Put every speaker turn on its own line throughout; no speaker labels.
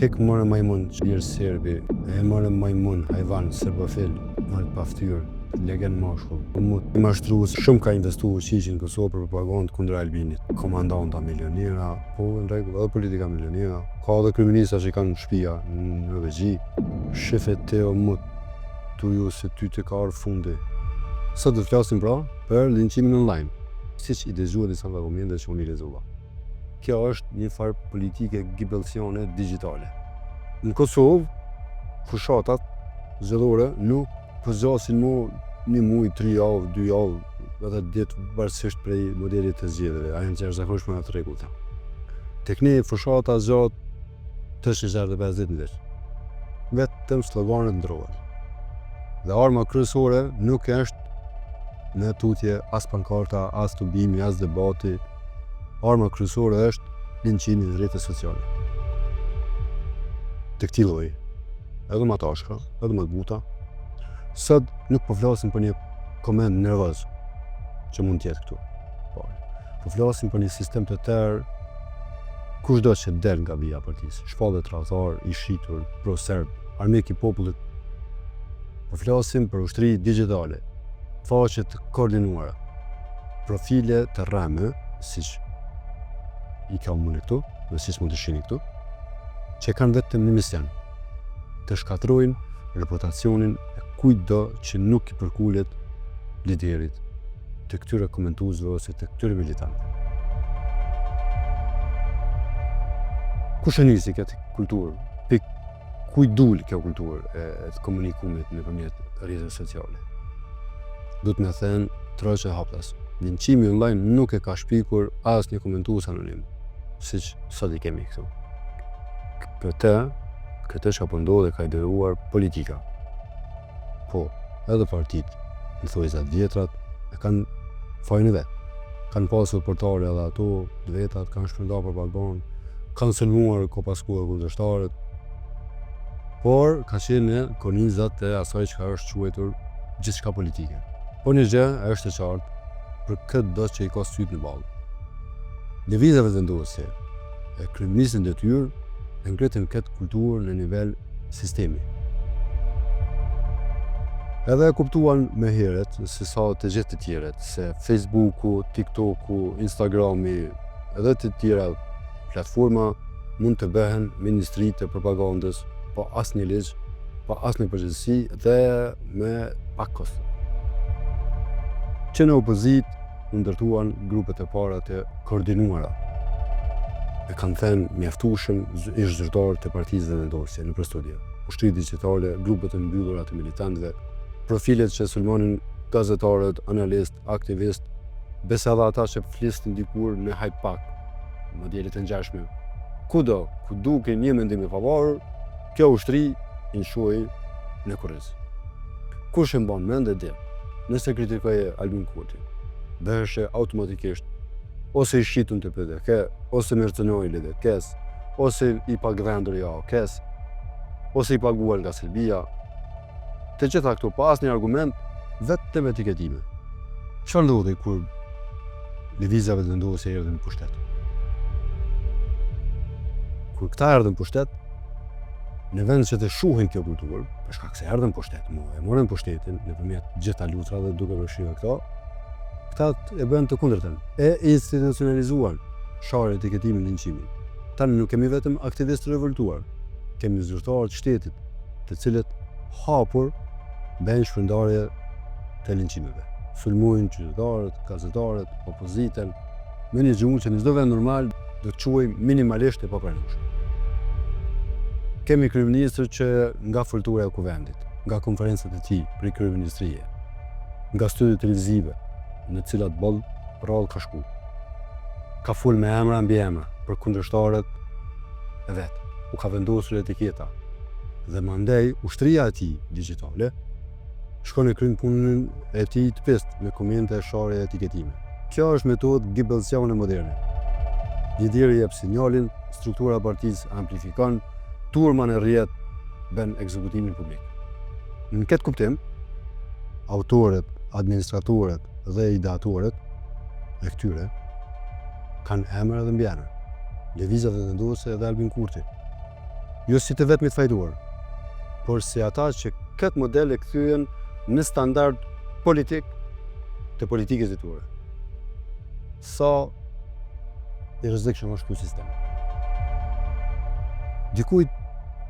Hek morë majmun, lirë serbi, e morë majmun, hajvan, serbofil, marrë pa ftyrë, legen mashkull. I mashtru shumë ka investu ushqishin në Kosovë për propagandë kundër Albinit. Komandanta milionera, po në rregull, edhe politika milionera. Ka edhe kriminalista që kanë shtëpia në Vegji. Shefet Teo Mut, tu ju se ty të ka arë fundi. Sot do të flasim pra për linqimin online, siç i dëgjua disa nga komentet që unë i lexova. Kjo është një farë politike gibelcione digjitale. Në Kosovë, fushatat zgjedhore nuk përgjasin më një muj, 3 javë, 2 javë, edhe 10 varësisht prej modelit të zgjedhjeve, ajo që është zakonshme në të rregullta. Tek ne fushata zgjat të 50 vjet. Vetëm sloganet ndrohen. Dhe arma kryesore nuk është në tutje as pankarta, as tubimi, as debati. Arma kryesore është linçimi në rrjetet sociale. Të këtij lloji, edhe më tashka, edhe më buta, sot nuk po flasim për një koment nervoz që mund të jetë këtu. Po flasim për një sistem të tërë, kushdo që del nga vija e partisë, shpallë tradhtar, i shitur, pro-serb, armik i popullit. Po flasim për ushtri digjitale, faqe të koordinuara, profile të rreme, siç i kam unë këtu, dhe siç mund të shihni këtu, që kanë vetëm një mision, të shkatrojnë reputacionin e kujtdo që nuk i përkulet liderit të këtyre komentuesve ose të këtyre militantëve. Kush e nisi këtë kulturë? Pik kujt dul kjo kulturë e të komunikumit nëpërmjet rrjeteve sociale? Do të më thënë troqe haptas. Linçimi online nuk e ka shpikur asnjë komentues anonim, siç sot i kemi këtu. Këtë që po ndodhe ka ideruar politika. Po, edhe partitë, në thojzat vjetrat, e kanë fajin e vetë. Kanë pasur portale edhe ato, të vetat, kanë shpërndar propagandë, kanë sulmuar ko paskuar kundërshtarët, por ka qenë kornizat e asaj që është quajtur gjithçka politike. Po një gjë është e qartë për këtë do që i ka syt në ballë. Lëvizjeve vendoese e kryeministit detyrë e ngritën këtë kulturë në nivel sistemi. Edhe e kuptuan me heret, se sa të gjithë të tjeret, se Facebooku, TikToku, Instagrami, edhe të tjera platforma mund të bëhen ministri të propagandës, pa asnjë ligj, pa asnjë përgjegjësi dhe me pak kosto. Që në opozit ndërtuan grupet e para të koordinuara. E kanë thënë mjaftueshëm ish zyrtar të partisë dhe vendosje në studia. Ushtri digjitale, grupet e mbyllura të militantëve, profilet që sulmonin gazetarët, analist, aktivist, besa dhe ata që flisnin dikur në Hyde Park, modelet e ngjashme. Kudo, ku duke një mendim i pavarur, kjo ushtri i nshoi në kurriz. Kush e mban mend e di, nëse kritikoje Albin Kurtin, bëheshe automatikisht ose i shitun të PDK, ose mercenoj LDK-s, ose i pagdhendur ja OK-s, ose i paguar nga Serbia. Të gjitha këto pa asnjë argument, vetëm etiketime. Çfarë ndodhi kur lëvizjeve vendosje erdhën në pushtet? Kur këta erdhën në pushtet, në vend që të shuhin kjo kulturë, për shkak se erdhën në pushtet, e morën pushtetin nëpërmjet gjitha lutrave duke vështirë këta e bën të kundërtën, e institucionalizuan sharë etiketimin e linçimit. Tani nuk kemi vetëm aktivistë revoltuar, kemi zyrtarë të shtetit, të cilët hapur bëjnë shpërndarje të linçimeve. Sulmojnë qytetarët, gazetarët, opozitën, me një gjuhë që në çdo vend normal do të quajmë minimalisht e papranueshme. Kemi kryeministër që nga foltura e kuvendit, nga konferencat e tij për kryeministrie, nga studiet televizive, në cilat boll rrallë ka shku. Ka fol me emra mbi emra për kundërshtarët e vet. U ka vendosur etiketa. Dhe mandej ushtria e tij digjitale shkon e kryen punën e tij të pestë me komente, sharje, etiketime. Kjo është metodë gibelciane moderne. Lideri jep sinjalin, struktura e partisë amplifikon, turma në rrjet bën ekzekutimin publik. Në këtë kuptim, autorët, administratorët dhe ideatorët e këtyre kanë emra dhe mbiemra. Lëvizjeve vendosje dhe Albin Kurti. jo si të vetmit fajtuar, por si ata që këtë model e kthyen në standard politik të politikës e tyre. Sa i rrezikshëm është ky sistem. Dikujt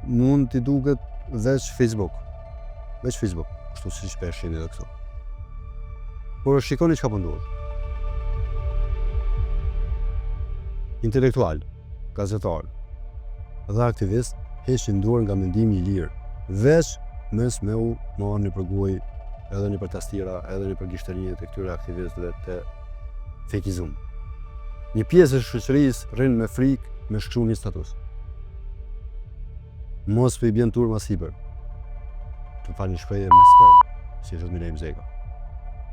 mund t'i duket veç Facebook, kështu si shpesh jeni edhe këtu. Por shikoni çka po ndodh. Intelektual, gazetar dhe aktivist heqin dorë nga mendimi i lirë, veç mes me u marrë në përgoj edhe në për tastira, edhe në për gishtërinje të këtyre aktivistëve të fejkizum. Një pjesë e shoqërisë rrin me frikë me shkruar një status. Mos për i bjen turma sipër. Të falni shprehje me sperm, si thot Milej Mzeka.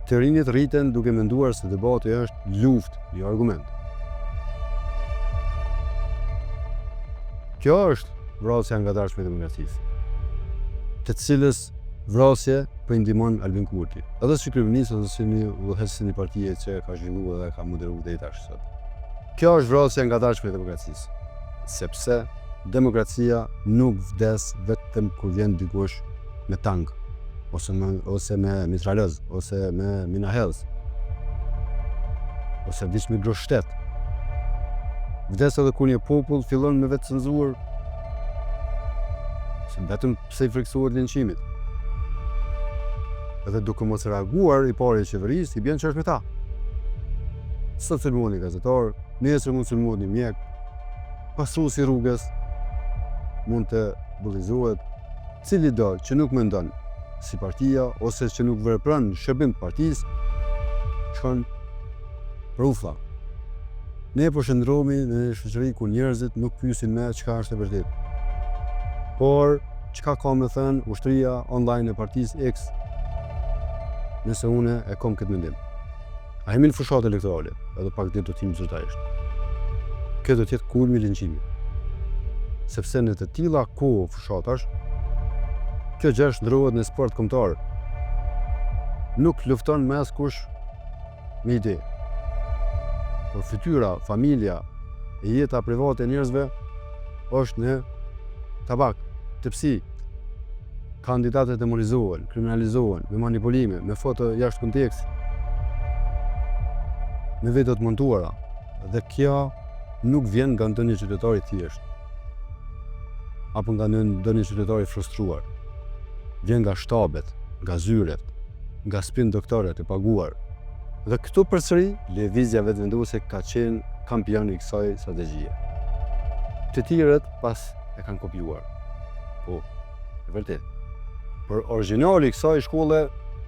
Të rinjt rriten duke menduar se debati është luftë, jo argument. Kjo është vrasja ngadalshme e demokracisë, të cilës vrasje po i ndihmon Albin Kurti, edhe si kryeminist ose si një udhëheqës i një partie që ka zhvilluar dhe ka moderuar deri tash sot. Kjo është vrasja ngadalshme e demokracisë, sepse demokracia nuk vdes vetëm kur vjen dikush me tank, ose me mitralez, ose me minahelz, ose vdiq me groshtet. Vdes edhe kur një popull fillon me vetë cenzurë, se vetëm pse i friksohet linçimit. Edhe duke mos reaguar i pari i qeverisë, i bjen që është me ta. Sot sulmuar një gazetar, nesër mund sulmuar një mjek, pasuesi i rrugës mund të bullizohet, cili do që nuk mendon si partia ose që nuk vepron në shërbim të partisë, shkon për uflla. Ne po shndrohemi në një shoqëri ku njerëzit nuk pyesin me çka është e vërtetë, por çka ka me thënë ushtria online e partisë X, nëse une e kam këtë mendim. A jemi në fushat elektorale, edhe pak ditë do t'im zyrtarisht. Kjo do t'jetë kulmi i linçimit. Sepse në të tilla kohë fushatash, kjo gjë ndrohet në sport kombëtar. Nuk lufton me askush me ide. Por fytyra, familja e jeta private e njerëzve është në tabak, tepsi. Kandidatët demonizohen, kriminalizohen, me manipulime, me foto jashtë konteksti, me video të montuara, dhe kjo nuk vjen nga ndonjë qytetar i thjesht, apo nga ndonjë qytetar i frustruar. Vjen nga shtabet, nga zyret, nga spin doktorët e paguar. Dhe këtu përsëri lëvizja vetëvenduese ka qenë kampion i kësaj strategjie. Të tjerët pas e kanë kopjuar. Po, e vërtet. Por origjinali i kësaj shkolle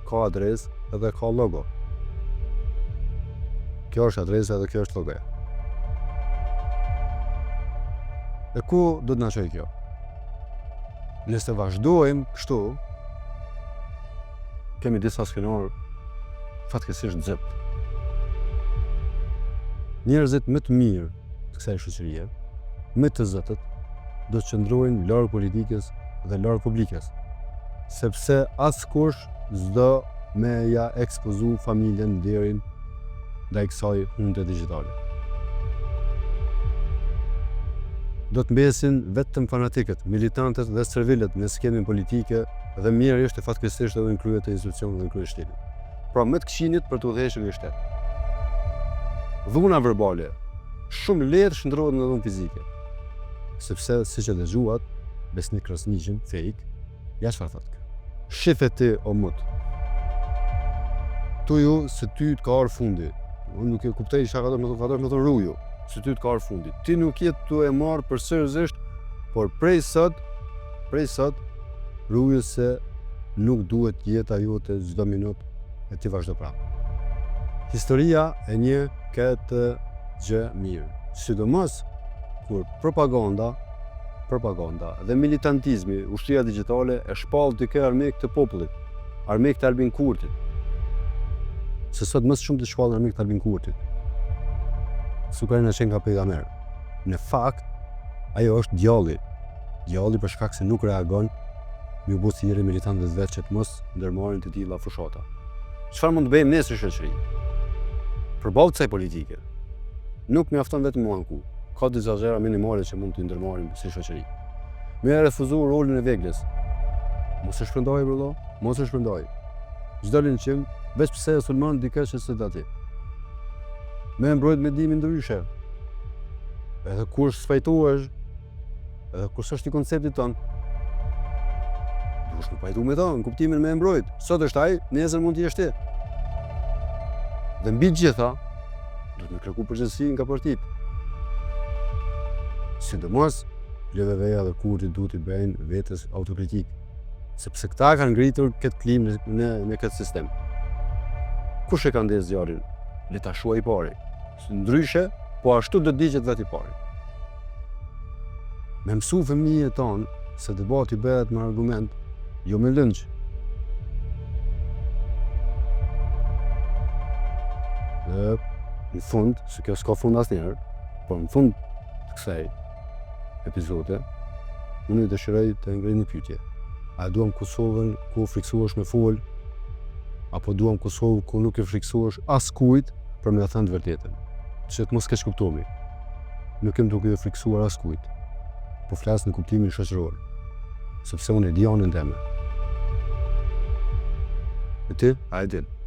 ka adresë edhe ka logo. Kjo është adresa dhe kjo është logoja. E ku do të na çojë kjo? Nëse vazhdojmë kështu, kemi disa skenor fatkeqësisht zep. Njerëzit më të mirë të kësaj shoqërie, më të zëtët, do të qëndrojnë larg politikës dhe larg publikës, sepse askush s'do me ja ekspozu familjen deri ndaj kësaj hunde digjitale. Do të mbesin vetëm fanatikët, militantët dhe servilet në skemin politike dhe mirë është e fatkeqësisht edhe në krye të institucioneve dhe në krye shtetit. Pra më të këqinit për të udhëhequr në shtet. Dhuna verbale shumë lehtë shndrohet në dhunë fizike. Sepse siç e dëgjuat, Besnik Krasniqin, fake, ja çfarë thotë kjo. Shife ti o mut. Tu ju se ty të ka ardhur fundi. Unë nuk e kuptoj çka ka të thotë rruju. Se ty të ka ardhur fundi. Ti nuk jetë tu e marr për seriozisht, por prej sot rruju se nuk duhet jeta jote çdo minutë e ti vazhdo prapë. Historia e një këtë gjë mirë, sidomos kur propaganda dhe militantizmi, ushtria digjitale e shpall dikë armik të popullit, armik të Albin Kurtit. Se sot më shumë të shpall armik të Albin Kurtit. Sukari në qenë ka pejgamber. Në fakt, ajo është djalli për shkak se nuk reagon me u bë thirrje militantëve vetë që të mos ndërmarrin të tilla fushata. Çfarë mund të bëjmë ne si shoqëri? Përballë kësaj politike, nuk mjafton vetëm u anku. Ka disa gjëra minimale që mund të ndërmarrim si shoqëri. Me e refuzu rolin e veglës. Mos e shpërndaj, bro, mos e shpërndaj. Çdo linçim, veç pse e sulmon dikesh që s'e ti. Me mbrojt me dimi ndryshe. Edhe kur sfajtohesh, edhe kur s'është i konceptit ton, duhesh me pajtu me ta, në kuptimin me mbrojt. Sot është ai, nesër mund t'jesh ti. Dhe mbi gjitha, duhet me kërku përgjegjësi nga partitë. Sidomos, LVV-ja dhe Kurti duhet i bëjnë vetes autokritik, sepse këta kanë ngritur këtë klimë në këtë sistem. Kush e ka ndezë zjarrin? Le ta shuaj i pari. Ndryshe, po ashtu do digjet vetë i pari. Me mësu fëmijët tonë se debati bëhet me argument, jo me lënç. Dhe në fund, se kjo s'ka fund asnjëherë, por në fund të kësaj epizode, unë i dëshiroj të ngrej një pyetje. A duam Kosovën ku friksohesh me fol, apo duam Kosovë ku nuk e friksohesh as kujt për me thënë të vërtetën? Që të mos keq kuptohemi. Nuk kem duke e friksuar as kujt, po flas në kuptimin shoqëror, sepse unë e di anën time. E ti? A e din?